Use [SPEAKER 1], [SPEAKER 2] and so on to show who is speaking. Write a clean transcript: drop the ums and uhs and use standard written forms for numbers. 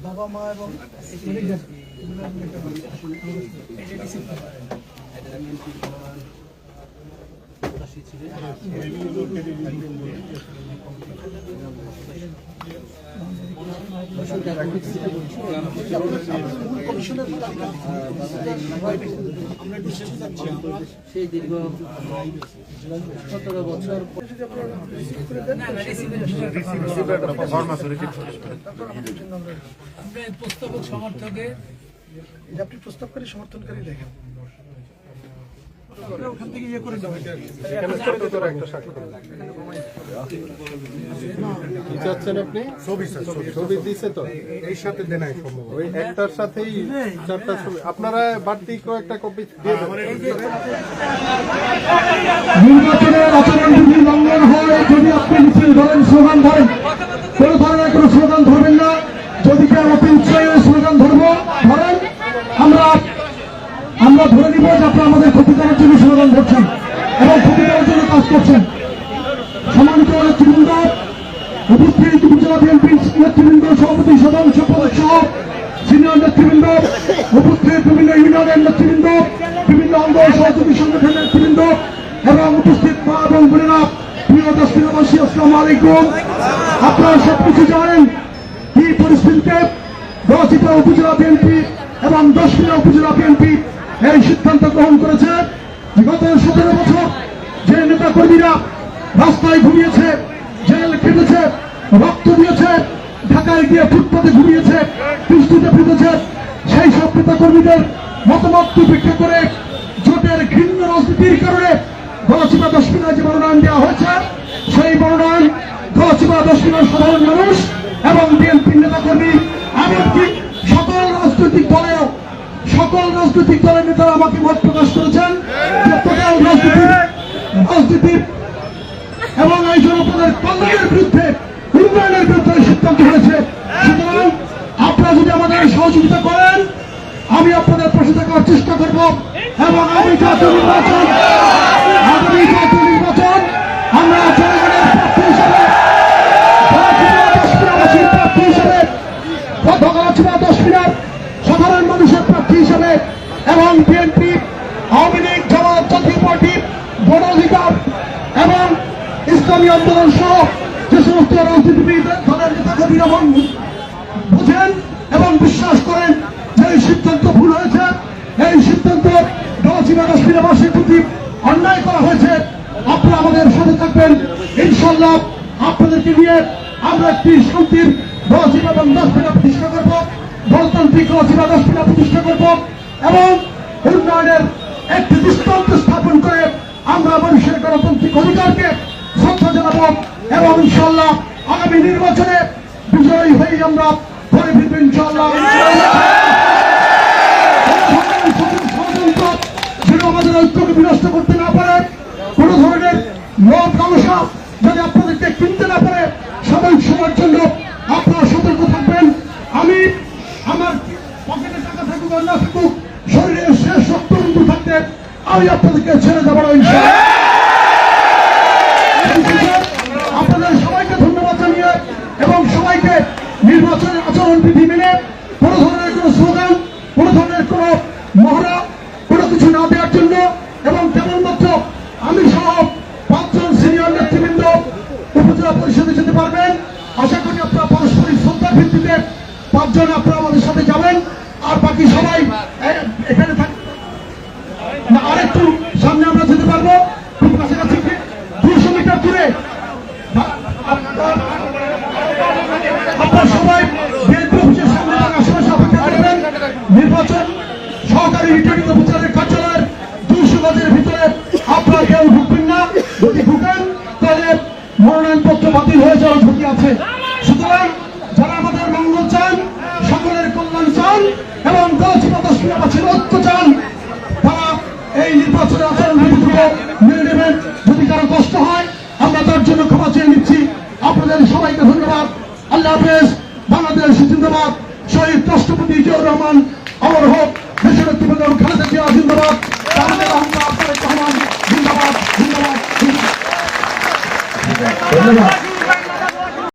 [SPEAKER 1] বাবা মা এবং
[SPEAKER 2] সেই দীর্ঘ 17 বছর
[SPEAKER 1] প্রস্তাবক সমর্থকে আপনি প্রস্তাবকারী সমর্থনকারী দেখেন ওখান থেকে ইয়ে করে
[SPEAKER 3] আপনি ছবি দিছে তো এই সাথে দেন ওই একটার সাথেই চারটা ছবি আপনারা বাড়তি কয়েকটা কপি দিয়ে
[SPEAKER 4] নির্বাচনের আচরণবিধি লঙ্ঘন হয় যদি আপনি মিছিল ধরেন স্লোগান ধরেন কোন ধরনের কোনো স্লোগান ধরবেন না যদি কেউ অতি উৎসাহে স্লোগান ধরেন আমরা ধরে নিব যে আপনি আমাদের ক্ষতি করার জন্য স্লোগান ধরছেন এবং ক্ষতি করার জন্য কাজ করছেন। সম্মানিত নেতৃবৃন্দ, উপস্থিত উপজেলা বিএনপির নেতৃবৃন্দ, সভাপতি সাধারণ সম্পাদক সহ সিনিয়র নেতৃবৃন্দ, উপস্থিত বিভিন্ন ইউনিয়নের নেতৃবৃন্দ, বিভিন্ন অঙ্গ সহযোগী সংগঠনের নেতৃবৃন্দ এবং উপস্থিত মা এবং বোনেরা, প্রিয় দর্শকবাসী, আসসালামু আলাইকুম। আপনারা সবকিছু জানেন কি পরিস্থিতিতে দশিতা উপজেলা বিএনপি এবং দশমিনা উপজেলা বিএনপি এই সিদ্ধান্ত গ্রহণ করেছে গত 17 বছর যে নেতা কর্মীরা রাস্তায় ঘুমিয়েছে, জেল খেটেছে, রক্ত দিয়েছে, ঢাকায় গিয়ে ফুটপাতে ঘুমিয়েছে, বৃষ্টিতে ভিজেছে, সেই সব নেতা কর্মীদের মতামত উপেক্ষা করে জোটের ঘৃণ্য রাজনীতির কারণে গলাচিপা দশমিনায় যে মনোনয়ন দেওয়া হয়েছে সেই মনোনয়ন গলাচিপা দশমিনার সাধারণ মানুষ এবং বিএনপির নেতা কর্মী এমনকি সকল রাজনৈতিক দলের নেতারা আমাকে মত প্রকাশ করেছেন যে টোটাল রাজনীতি এবং এই জনপদের কল্যাণের বিরুদ্ধে, উন্নয়নের বিরুদ্ধে সিদ্ধান্ত হয়েছে। সুতরাং আপনারা যদি আমাদের সহযোগিতা করেন আমি আপনাদের পাশে থাকার চেষ্টা করব এবং আগামী জাতীয় নির্বাচন আমরা জনগণের প্রার্থী হিসেবে দশমিনার সাধারণ মানুষের প্রার্থী হিসেবে এবং বিএনপি, আওয়ামী লীগ, জামাত, জাতীয় পার্টি, গণ অধিকার এবং ইসলামী আন্দোলন সহ যে সমস্ত রাজনীতিবিদ দলের নেতাকর্মীরা বুঝেন এবং বিশ্বাস করেন যে এই সিদ্ধান্ত ভুল হয়েছে, এই সিদ্ধান্ত গলাচিপা দশমিনাবাসীর প্রতি অন্যায় করা হয়েছে, আপনারা আমাদের সাথে থাকবেন। ইনশাআল্লাহ আপনাদেরকে নিয়ে আমরা একটি শান্তির গলাচিপা এবং দশমিনা প্রতিষ্ঠা করব, গণতান্ত্রিক গলাচিপা দশমিনা প্রতিষ্ঠা করব এবং উন্নয়নের একটি দৃষ্টান্ত স্থাপন করে আমরা মানুষের গণতান্ত্রিক অধিকারকে শ্রদ্ধা জানাবো এবং ইনশাআল্লাহ আগামী নির্বাচনে বিজয়ী হয়ে আমরা ঘরে ফিরবো ইনশাআল্লাহ। যেন আমাদের ঐক্যকে বিনষ্ট করতে না পারে, কোন ধরনের লোভ লালসা যদি আপনাদেরকে কিনতে না পারে, সাময়িক সময়ের জন্য আপনারা সতর্ক থাকবেন। আমি আমার পকেটে টাকা থাকুক আর না থাকুক, শরীরের শেষ রক্তবিন্দু থাকতে আমি আপনাদেরকে ছেড়ে দেবো ইনশাআল্লাহ। আপনাদের সবাইকে ধন্যবাদ জানিয়ে এবং সবাইকে নির্বাচনের আচরণবিধি মেনে কোন ধরনের কোন স্লোগান, কোন ধরনের কোন মহড়া, কোনো কিছু না দেওয়ার জন্য এবং কেবলমাত্র আমি সহ 5 জন সিনিয়র নেতৃবৃন্দ উপজেলা পরিষদে যেতে পারবেন। আশা করি আপনারা পারস্পরিক শ্রদ্ধার ভিত্তিতে 5 জন আপনারা আমাদের সাথে যাবেন আর বাকি সবাই এখানে থাকবেন। আরেকটু সামনে আমরা যেতে পারবো, খুব কাছাকাছি 200 মিটার দূরে আপনারা সবাই বিএনপি অফিসের সামনে আশেপাশে অপেক্ষা করবেন। নির্বাচন সহকারী রিটার্নিং অফিসারের কার্যালয়ের 200 গজের ভিতরে আপনারা কেউ ঢুকবেন না, যদি ঢুকেন তাহলে মনোনয়নপত্র বাতিল হয়ে যাওয়ার ঝুঁকি আছে। সুতরাং যারা আমাদের মঙ্গল চান, সকলের কল্যাণ চান এবং গলাচিপা দশমিনাবাসীর ঐক্য চান, তারা এই নির্বাচনের আচরণবিধিগুলো মেনে নেবেন। যদি কারো কষ্ট হয় আমরা তার জন্য ক্ষমা চেয়ে নিচ্ছি। আপনাদের সবাইকে ধন্যবাদ। আল্লাহ হাফেজ। বাংলাদেশ জিন্দাবাদ। শহীদ রাষ্ট্রপতি জিয়াউর রহমান অমর হোক। দেশনেত্রী বেগম খালেদা জিয়া জিন্দাবাদ। জিন্দাবাদ জিন্দাবাদ জিন্দাবাদ।